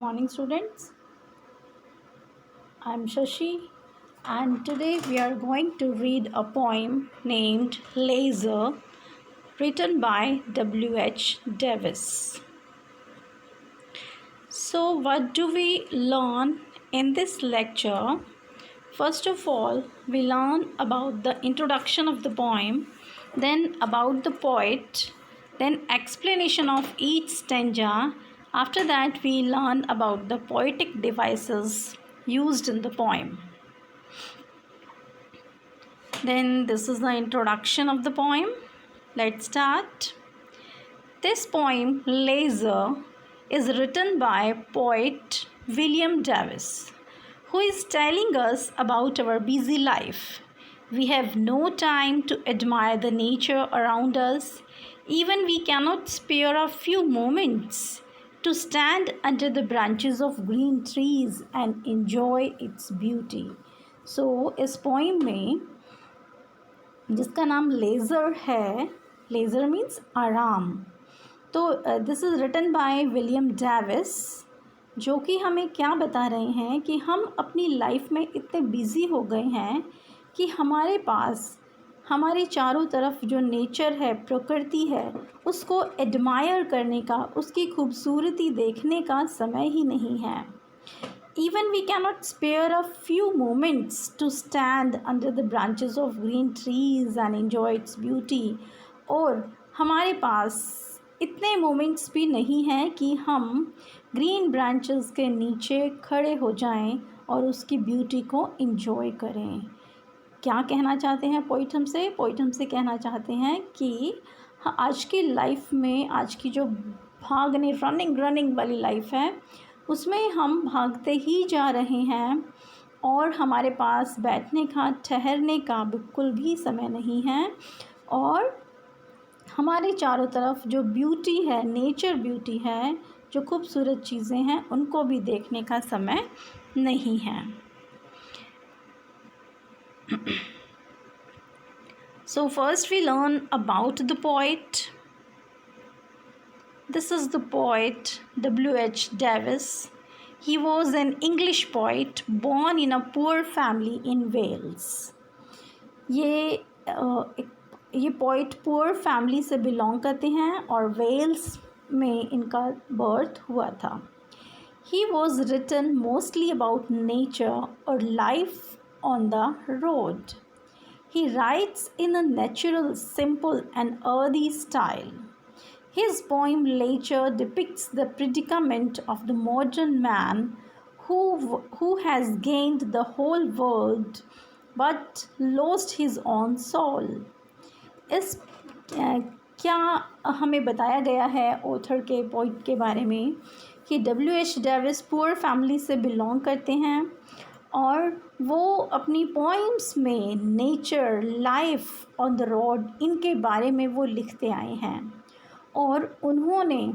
Morning, students. I'm Shashi, and today we are going to read a poem named Laser, written by W.H. Davis. So, what do we learn in this lecture? First of all, we learn about the introduction of the poem, then about the poet, then explanation of each stanza. After that, we learn about the poetic devices used in the poem. Then this is the introduction of the poem. Let's start. This poem, Laser, is written by poet William Davis, who is telling us about our busy life. We have no time to admire the nature around us. Even we cannot spare a few moments to stand under the branches of green trees and enjoy its beauty. So, इस poem में जिसका नाम laser है, laser means आराम, तो this is written by William Davies, जो कि हमें क्या बता रहे हैं कि हम अपनी लाइफ में इतने बिज़ी हो गए हैं कि हमारे पास हमारे चारों तरफ जो नेचर है, प्रकृति है, उसको एडमायर करने का, उसकी खूबसूरती देखने का समय ही नहीं है. Even we cannot spare a few moments to stand under the branches of green trees and enjoy its beauty. और हमारे पास इतने मोमेंट्स भी नहीं हैं कि हम ग्रीन ब्रांचेस के नीचे खड़े हो जाएं और उसकी ब्यूटी को एंजॉय करें. क्या कहना चाहते हैं पोइट हमसे? पोइट हमसे कहना चाहते हैं कि आज की लाइफ में, आज की जो भागने रनिंग वाली लाइफ है, उसमें हम भागते ही जा रहे हैं और हमारे पास बैठने का, ठहरने का बिल्कुल भी समय नहीं है. और हमारे चारों तरफ जो ब्यूटी है, नेचर ब्यूटी है, जो खूबसूरत चीज़ें हैं, उनको भी देखने का समय नहीं है. So first we learn about the poet. This is the poet W.H. Davis. He was an English poet born in a poor family in Wales. ये पोइट पुअर फैमिली से बिलोंग करते हैं और वेल्स में इनका बर्थ हुआ था. He was written mostly about nature or life on the road. He writes in a natural, simple and earthy style. His poem Laser depicts the predicament of the modern man who has gained the whole world but lost his own soul. इस क्या हमें बताया गया है author के, poet के बारे में कि W.H. डेविस पुअर फैमिली से बिलोंग करते हैं और वो अपनी पोइम्स में nature, life on the road, इनके बारे में वो लिखते आए हैं. और उन्होंने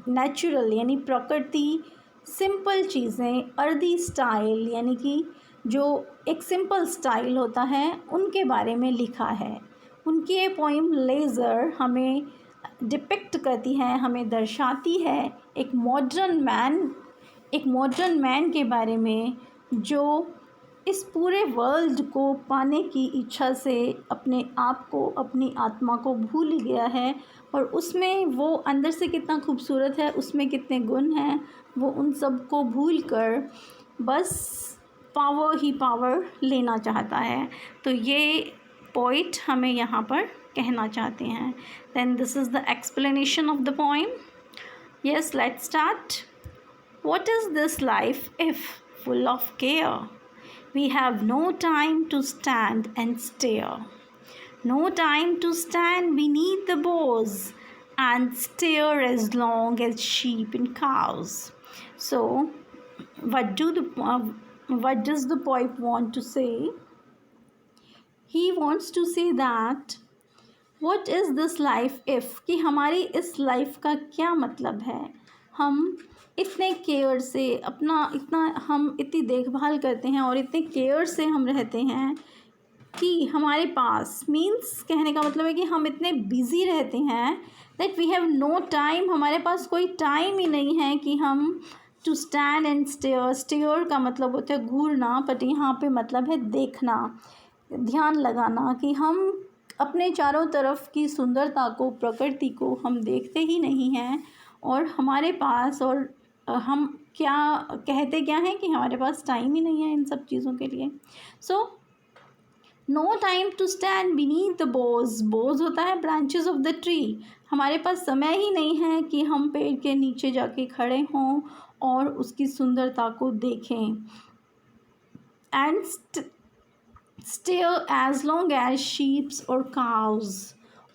नेचुरल यानी प्रकृति, सिंपल चीज़ें, अर्दी स्टाइल यानी कि जो एक सिंपल स्टाइल होता है, उनके बारे में लिखा है. उनकी ये पोइम लेज़र हमें डिपिक्ट करती है, हमें दर्शाती है एक मॉडर्न मैन के बारे में जो इस पूरे वर्ल्ड को पाने की इच्छा से अपने आप को, अपनी आत्मा को भूल गया है. और उसमें वो अंदर से कितना खूबसूरत है, उसमें कितने गुण हैं, वो उन सब को भूल कर बस पावर ही पावर लेना चाहता है. तो ये पोइट हमें यहाँ पर कहना चाहते हैं. Then this is the explanation of the poem. Yes, let's start. What is this life if full of care? We have no time to stand and stare. No time to stand beneath the boughs and stare as long as sheep and cows. So, what does the poet want to say? He wants to say that what is this life if, कि हमारी इस life का क्या मतलब है. हम इतने care से हम इतनी देखभाल करते हैं और इतने केयर से हम रहते हैं कि हमारे पास मीन्स कहने का मतलब है कि हम इतने बिज़ी रहते हैं that we have no time, हमारे पास कोई टाइम ही नहीं है कि हम to stand and stare. Stare का मतलब होता है घूरना, बट यहाँ पे मतलब है देखना, ध्यान लगाना कि हम अपने चारों तरफ की सुंदरता को, प्रकृति को हम देखते ही नहीं हैं। और हमारे पास और हम क्या कहते क्या हैं कि हमारे पास टाइम ही नहीं है इन सब चीज़ों के लिए। So no time to stand beneath the boughs. Boughs होता है ब्रांचेस ऑफ द ट्री। हमारे पास समय ही नहीं है कि हम पेड़ के नीचे जाके खड़े हों और उसकी सुंदरता को देखें। And stare as long as sheeps और काउज।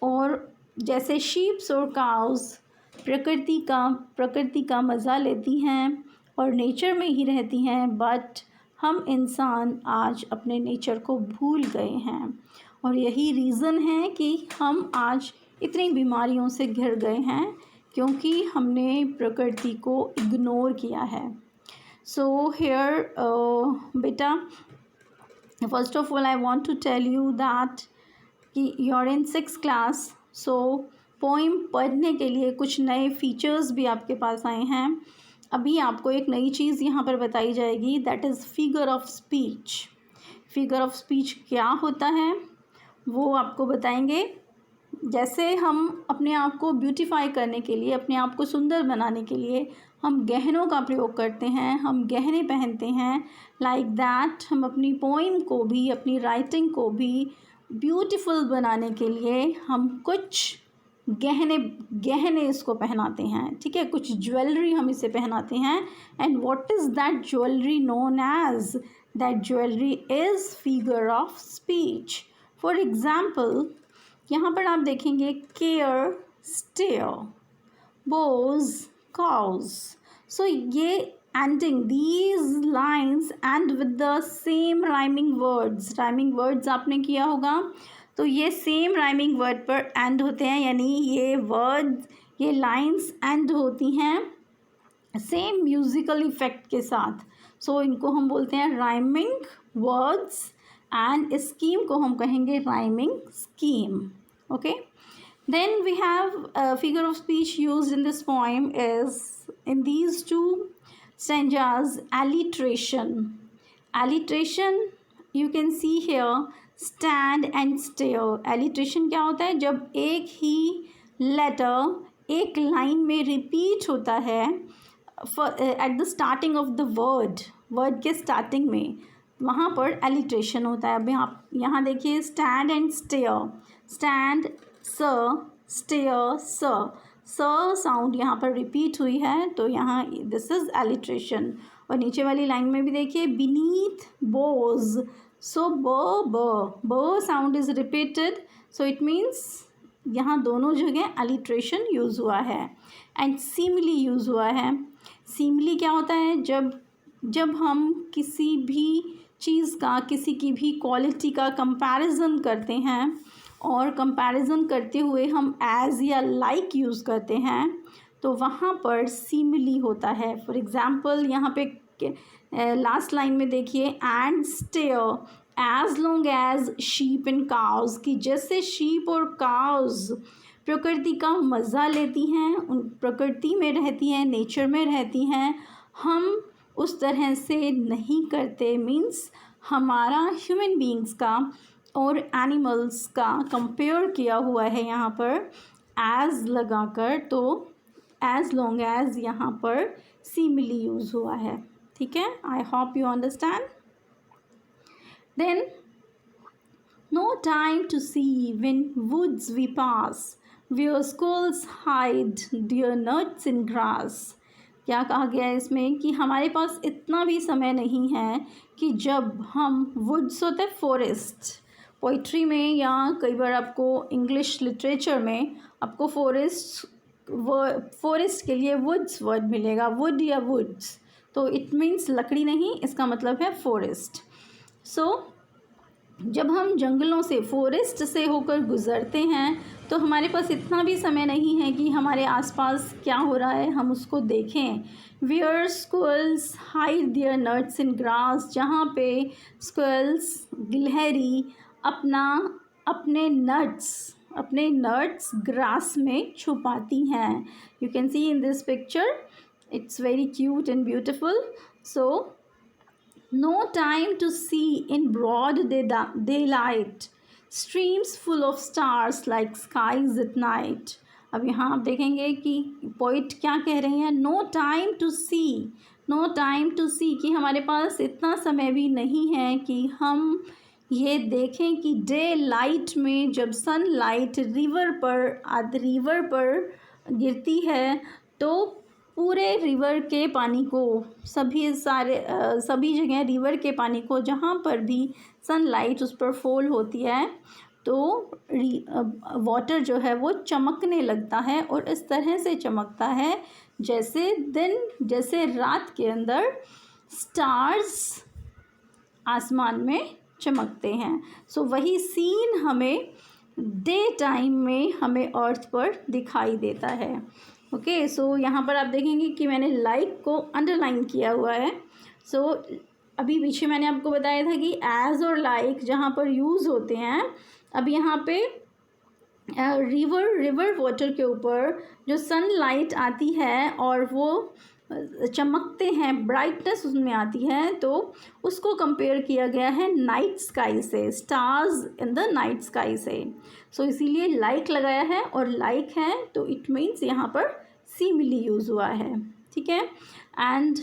और जैसे शीप्स और काउज प्रकृति का मज़ा लेती हैं और नेचर में ही रहती हैं, बट हम इंसान आज अपने नेचर को भूल गए हैं। और यही रीज़न है कि हम आज इतनी बीमारियों से घिर गए हैं, क्योंकि हमने प्रकृति को इग्नोर किया है। सो हेयर बेटा, first of all I want to tell you that कि you are in 6th class. So poem पढ़ने के लिए कुछ नए फीचर्स भी आपके पास आए हैं। अभी आपको एक नई चीज़ यहाँ पर बताई जाएगी, that is figure of speech. Figure of speech क्या होता है वो आपको बताएंगे। जैसे हम अपने आप को ब्यूटीफाई करने के लिए, अपने आप को सुंदर बनाने के लिए हम गहनों का प्रयोग करते हैं, हम गहने पहनते हैं, लाइक दैट हम अपनी पोइम को भी, अपनी राइटिंग को भी ब्यूटीफुल बनाने के लिए हम कुछ गहने इसको पहनाते हैं, ठीक है, कुछ ज्वेलरी हम इसे पहनाते हैं। And what is that jewellery known as? That jewellery is figure of speech. For example यहाँ पर आप देखेंगे care, stare, boughs, cows. So ये ending these lines end with the same rhyming words. Rhyming words आपने किया होगा, तो ये सेम राइमिंग वर्ड पर एंड होते हैं, यानी ये वर्ड्स, ये लाइन्स एंड होती हैं सेम म्यूज़िकल इफ़ेक्ट के साथ। सो इनको हम बोलते हैं राइमिंग वर्ड्स, एंड स्कीम को हम कहेंगे rhyming scheme. Okay, then we have figure of speech used in this poem is in these two stanzas alliteration. Alliteration you can see here, stand and stare. alliteration क्या होता है? जब एक ही letter एक line में रिपीट होता है at the starting of the word के स्टार्टिंग में, वहाँ पर alliteration होता है। अब यहाँ देखिए स्टैंड एंड स्टेयर, स्टैंड स, स्टेयर स, साउंड यहाँ पर रिपीट हुई है, तो यहाँ दिस इज़ alliteration। और नीचे वाली लाइन में भी देखिए बीनीथ बोज, सो ब sound is repeated, so it means यहाँ दोनों जगह alliteration यूज़ हुआ है। एंड सीमली यूज़ हुआ है। सीमली क्या होता है? जब हम किसी भी चीज़ का, किसी की भी क्वालिटी का कंपैरिजन करते हैं और कंपैरिजन करते हुए हम एज या लाइक यूज़ करते हैं, तो वहाँ पर सीमली होता है। फॉर एग्ज़ाम्पल यहाँ पे लास्ट लाइन में देखिए and stare as long as sheep and cows, कि जैसे शीप और काउज प्रकृति का मज़ा लेती हैं, उन प्रकृति में रहती हैं, नेचर में रहती हैं, हम उस तरह से नहीं करते। मीन्स हमारा ह्यूमन बींग्स का और एनिमल्स का कंपेयर किया हुआ है यहाँ पर एज लगाकर, तो एज लॉन्ग एज यहाँ पर सीमली यूज़ हुआ है। ठीक है, I hope you understand. Then no time to see when woods we pass where squirrels hide dear nuts in grass। क्या कहा गया है इसमें कि हमारे पास इतना भी समय नहीं है कि जब हम वुड्स होते हैं फॉरेस्ट, पोइट्री में या कई बार आपको इंग्लिश लिटरेचर में आपको फॉरेस्ट के लिए वुड्स वर्ड मिलेगा, वुड या वुड्स, तो इट मीन्स लकड़ी नहीं, इसका मतलब है फॉरेस्ट। सो जब हम जंगलों से, फॉरेस्ट से होकर गुज़रते हैं, तो हमारे पास इतना भी समय नहीं है कि हमारे आसपास क्या हो रहा है हम उसको देखें। Where squirrels hide their nuts in grass, जहाँ पे स्क्विरल्स, गिलहरी अपने नट्स ग्रास में छुपाती हैं. You can see in this picture, it's very cute and beautiful. So no time to see in broad daylight, streams full of stars like skies at night. अब यहाँ आप देखेंगे कि पोइट क्या कह रहे हैं. नो टाइम टू सी कि हमारे पास इतना समय भी नहीं है कि हम ये देखें कि डे लाइट में जब सनलाइट रिवर पर गिरती है तो पूरे रिवर के पानी को, सभी जगह रिवर के पानी को जहाँ पर भी सनलाइट उस पर फॉल होती है तो वाटर जो है वो चमकने लगता है. और इस तरह से चमकता है जैसे रात के अंदर स्टार्स आसमान में चमकते हैं. सो वही सीन हमें डे टाइम में हमें अर्थ पर दिखाई देता है. ओके, सो यहाँ पर आप देखेंगे कि मैंने लाइक को अंडरलाइन किया हुआ है. सो अभी पीछे मैंने आपको बताया था कि एज और लाइक जहाँ पर यूज़ होते हैं, अब यहाँ पे रिवर वाटर के ऊपर जो सनलाइट आती है और वो चमकते हैं, ब्राइटनेस उसमें आती है, तो उसको कंपेयर किया गया है नाइट स्काई से, stars in the night sky से. सो इसीलिए लाइक लगाया है, और लाइक है तो इट मीन्स यहाँ पर सिमिली यूज़ हुआ है. ठीक है. एंड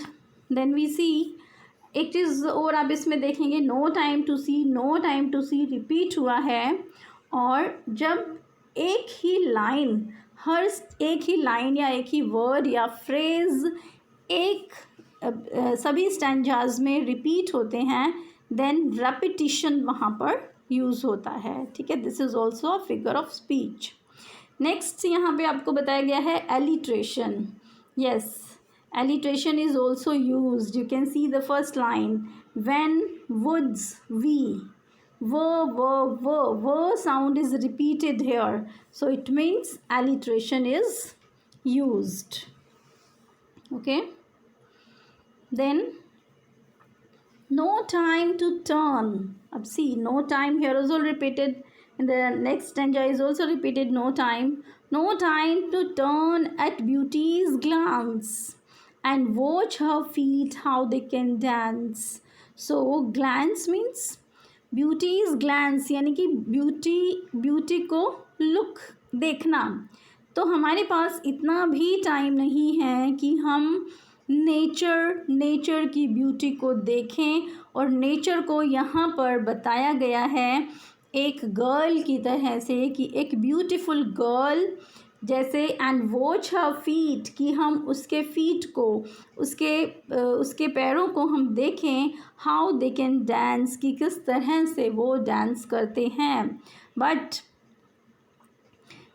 देन वी सी एक चीज़ और आप इसमें देखेंगे, no time to see repeat हुआ है. और जब एक ही लाइन या एक ही वर्ड या फ्रेज़ सभी स्टैंजाज में रिपीट होते हैं, देन रेपिटिशन वहाँ पर यूज़ होता है. ठीक है. This is also a figure of speech. Next यहाँ पे आपको बताया गया है alliteration. Yes, alliteration is also used. You can see the first line, when woods we, वो sound is repeated here, so it means alliteration is used. Okay, then no time to turn. अब see, no time here is also repeated, and the next stanza is also repeated, no time to turn at beauty's glance and watch her feet how they can dance. So glance means beauty's glance, यानी कि beauty को look देखना. तो हमारे पास इतना भी time नहीं है कि हम नेचर की ब्यूटी को देखें. और नेचर को यहाँ पर बताया गया है एक गर्ल की तरह से, कि एक ब्यूटीफुल गर्ल जैसे, एंड वॉच हर फीट, कि हम उसके फीट को, उसके पैरों को हम देखें, हाउ दे कैन डांस, कि किस तरह से वो डांस करते हैं. बट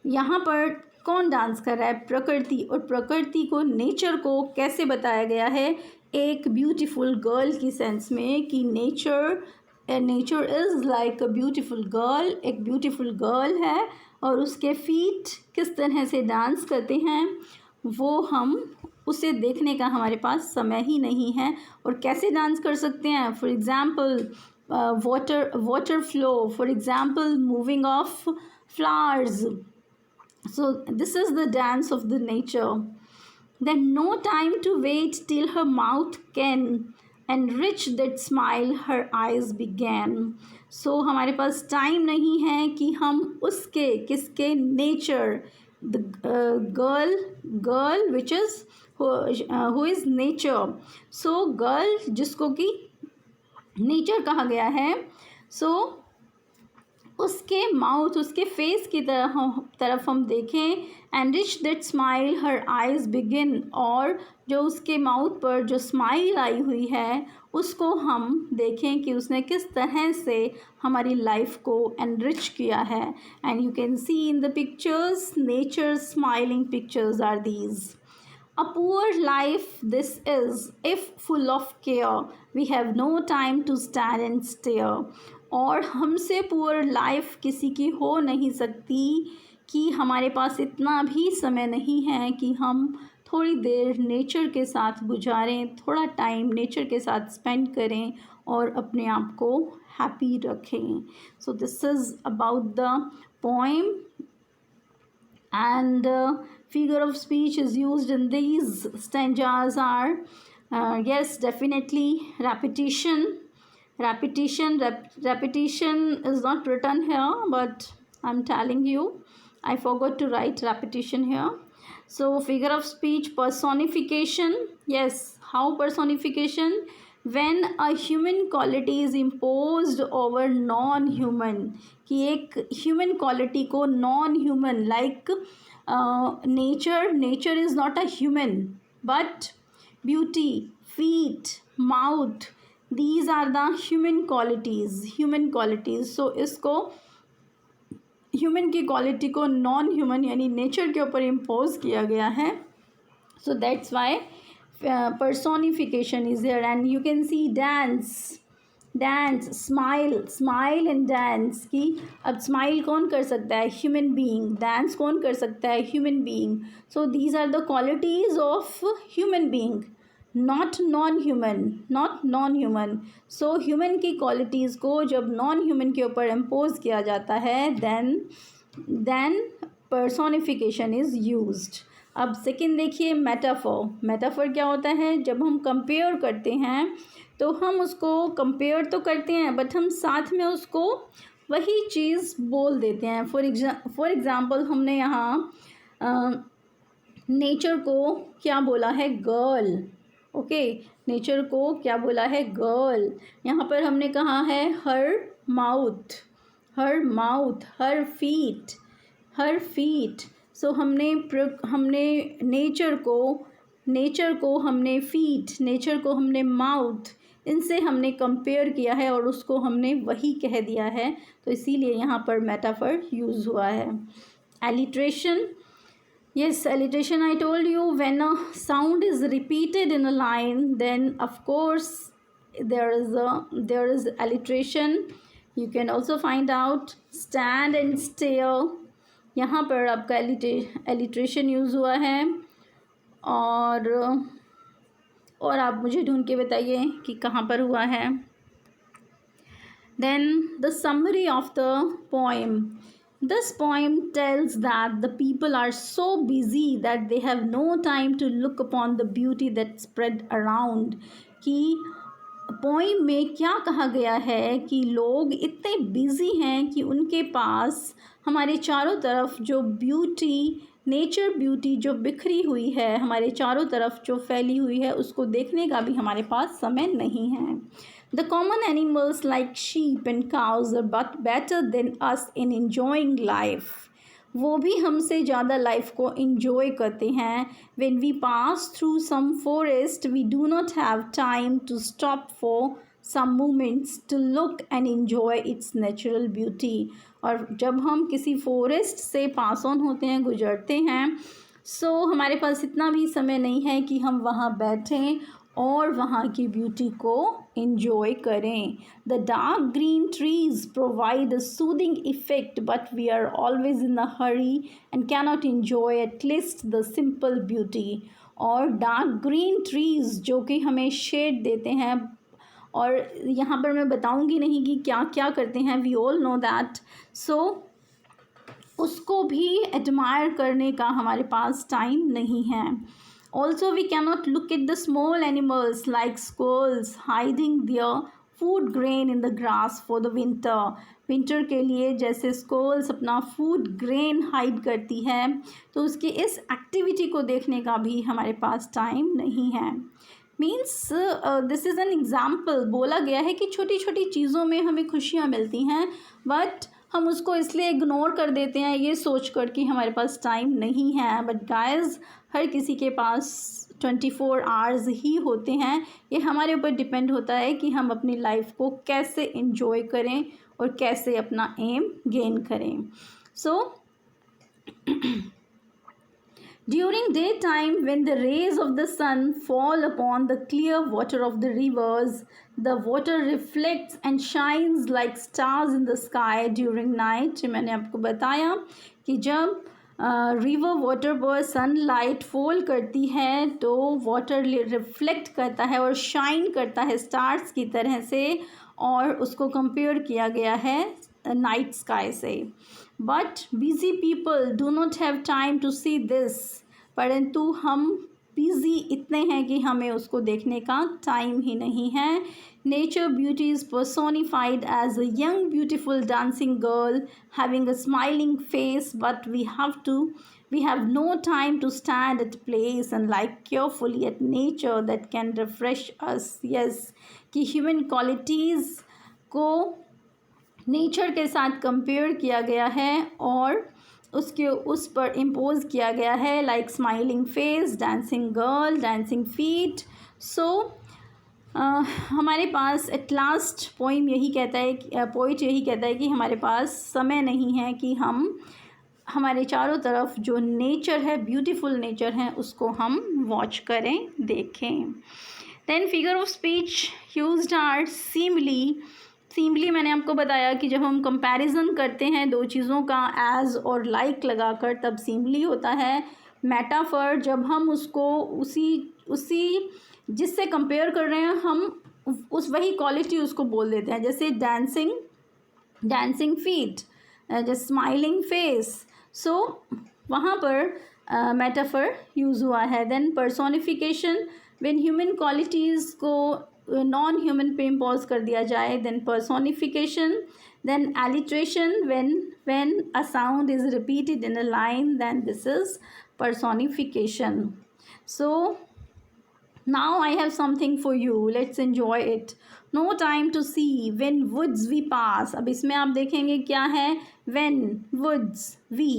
यहाँ पर कौन डांस कर रहा है? प्रकृति. और प्रकृति को, नेचर को कैसे बताया गया है? एक ब्यूटीफुल गर्ल की सेंस में, कि nature is like a beautiful girl. एक ब्यूटीफुल गर्ल है और उसके फीट किस तरह से डांस करते हैं वो हम उसे देखने का हमारे पास समय ही नहीं है. और कैसे डांस कर सकते हैं? For example water flow, for example moving of flowers. So this is the dance of the nature. Then no time to wait till her mouth can enrich that smile her eyes began. So हमारे पास time नहीं है कि हम किसके nature, the girl which is who is nature. So girl जिसको कि nature कहा गया है, सो उसके माउथ, उसके फेस की तरफ हम देखें, and rich that smile her eyes begin, और जो उसके माउथ पर जो स्माइल आई हुई है उसको हम देखें कि उसने किस तरह से हमारी लाइफ को एनरिच किया है. And you can see in the pictures, nature smiling pictures are these. A poor life this is, if full of care, we have no time to stand and stare. और हमसे poor life किसी की हो नहीं सकती कि हमारे पास इतना भी समय नहीं है कि हम थोड़ी देर नेचर के साथ गुजारें, थोड़ा टाइम नेचर के साथ स्पेंड करें और अपने आप को हैप्पी रखें. सो this is about the poem. And figure of speech is used in these stanzas are yes, definitely repetition. Repetition is not written here, but I'm telling you, I forgot to write repetition here. So figure of speech, personification. Yes, how personification? When a human quality is imposed over non-human, कि एक human quality को non human, like nature is not a human, but beauty, feet, mouth, these are the human qualities. So इसको human की quality को non human यानी nature के ऊपर impose किया गया है. So that's why personification is there. And you can see dance, smile and dance. कि अब smile कौन कर सकता है? Human being. Dance कौन कर सकता है? Human being. So these are the qualities of human being, not non-human. So human की qualities को जब non-human के ऊपर impose किया जाता है, then personification is used. अब सेकेंड देखिए, मेटाफर क्या होता है? जब हम कंपेयर करते हैं तो हम उसको कंपेयर तो करते हैं, बट हम साथ में उसको वही चीज़ बोल देते हैं. फॉर एग्ज़ाम्पल हमने यहाँ नेचर को क्या बोला है? गर्ल. ओके, नेचर को क्या बोला है? गर्ल. यहाँ पर हमने कहा है हर माउथ, हर फीट. सो हमने नेचर को हमने फीट, नेचर को हमने माउथ, इनसे हमने कंपेयर किया है और उसको हमने वही कह दिया है. तो इसीलिए यहाँ पर मेटाफर यूज़ हुआ है. Alliteration. Yes, alliteration, I told you, when a sound is repeated in a line, then of course there is alliteration. You can also find out stand and stare. यहाँ पर आपका alliteration यूज़ हुआ है. और आप मुझे ढूंढ के बताइए कि कहाँ पर हुआ है. Then the summary of the poem. This poem tells that the people are so busy that they have no time to look upon the beauty that spread around. कि पोइम में क्या कहा गया है कि लोग इतने बिज़ी हैं कि उनके पास हमारे चारों तरफ जो ब्यूटी, नेचर ब्यूटी जो बिखरी हुई है, हमारे चारों तरफ जो फैली हुई है, उसको देखने का भी हमारे पास समय नहीं है. The common animals like sheep and cows are but better than us in enjoying life. वो भी हमसे ज़्यादा लाइफ को enjoy करते हैं. When we pass through some forest, we do not have time to stop for some moments to look and enjoy its natural beauty. और जब हम किसी फॉरेस्ट से पास ऑन होते हैं, गुजरते हैं, सो हमारे पास इतना भी समय नहीं है कि हम वहाँ बैठें और वहाँ की ब्यूटी को enjoy करें. The dark green trees provide a soothing effect, but we are always in a hurry and cannot enjoy at least the simple beauty. और dark green trees जो कि हमें shade देते हैं, और यहाँ पर मैं बताऊँगी नहीं कि क्या क्या करते हैं, we all know that. So उसको भी admire करने का हमारे पास टाइम नहीं है. Also, we cannot look at the small animals like squirrels hiding their food grain in the grass for the winter. Winter के लिए जैसे squirrels अपना food grain hide करती है, तो उसकी इस activity को देखने का भी हमारे पास टाइम नहीं है. Means this is an example. बोला गया है कि छोटी छोटी चीज़ों में हमें खुशियाँ मिलती हैं, बट हम उसको इसलिए इग्नोर कर देते हैं ये सोच कर कि हमारे पास टाइम नहीं है. बट गाइस, हर किसी के पास 24 आवर्स ही होते हैं. ये हमारे ऊपर डिपेंड होता है कि हम अपनी लाइफ को कैसे एंजॉय करें और कैसे अपना एम गेन करें. सो during daytime, when the rays of the sun fall upon the clear water of the rivers, the water reflects and shines like stars in the sky. During night, मैंने आपको बताया कि जब रिवर वाटर पर sunlight fall करती है तो water reflect करता है और शाइन करता है स्टार्स की तरह से, और उसको कंपेयर किया गया है नाइट स्काई से. But busy people do not have time to see this. परंतु हम बिजी इतने हैं कि हमें उसको देखने का टाइम ही नहीं है. Nature beauty is personified as a young beautiful dancing girl having a smiling face, but we have no time to stand at place and look carefully at nature that can refresh us. Yes, कि human qualities को nature के साथ compare किया गया है और उस पर इम्पोज किया गया है, like smiling face, dancing girl, dancing feet. So हमारे पास एट लास्ट पोइम यही कहता है, पोइट यही कहता है कि हमारे पास समय नहीं है कि हम हमारे चारों तरफ जो नेचर है, ब्यूटीफुल नेचर है, उसको हम वॉच करें, देखें. Then figure of speech used are simile. Simile मैंने आपको बताया कि जब हम कंपैरिजन करते हैं दो चीज़ों का एज और लाइक लगाकर, तब सीमली होता है. मेटाफर, जब हम उसको उसी जिससे कंपेयर कर रहे हैं हम उस वही क्वालिटी उसको बोल देते हैं. जैसे डांसिंग फीट, जैसे स्माइलिंग फेस. सो वहाँ पर मेटाफर यूज़ हुआ है. Then personification, when human qualities को नॉन ह्यूमन पे इम्पोज कर दिया जाए, then personification. Then alliteration, when a sound is repeated in a line, then this is personification. So now I have something for you, let's enjoy it. No time to see, when woods we pass. अब इसमें आप देखेंगे क्या है, when woods we,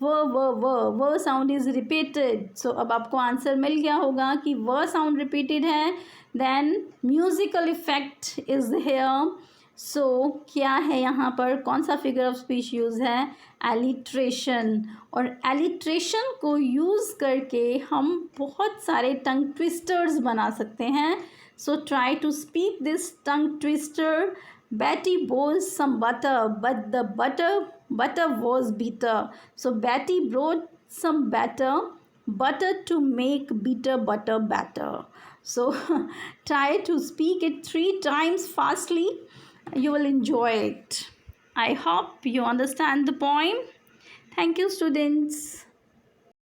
व sound is repeated. So अब आपको answer मिल गया होगा कि व साउंड रिपीटेड है. Then musical effect is here. So क्या है यहाँ पर, कौन सा फिगर ऑफ स्पीच यूज़ है, एलिट्रेशन. और एलिट्रेशन को यूज़ करके हम बहुत सारे टंग ट्विस्टर्स बना सकते हैं. So try to speak this tongue twister. Betty boiled some butter, but the butter was bitter. So Betty brought some butter to make bitter butter better. So try to speak it 3 times fastly. You will enjoy it. I hope you understand the poem. Thank you, students.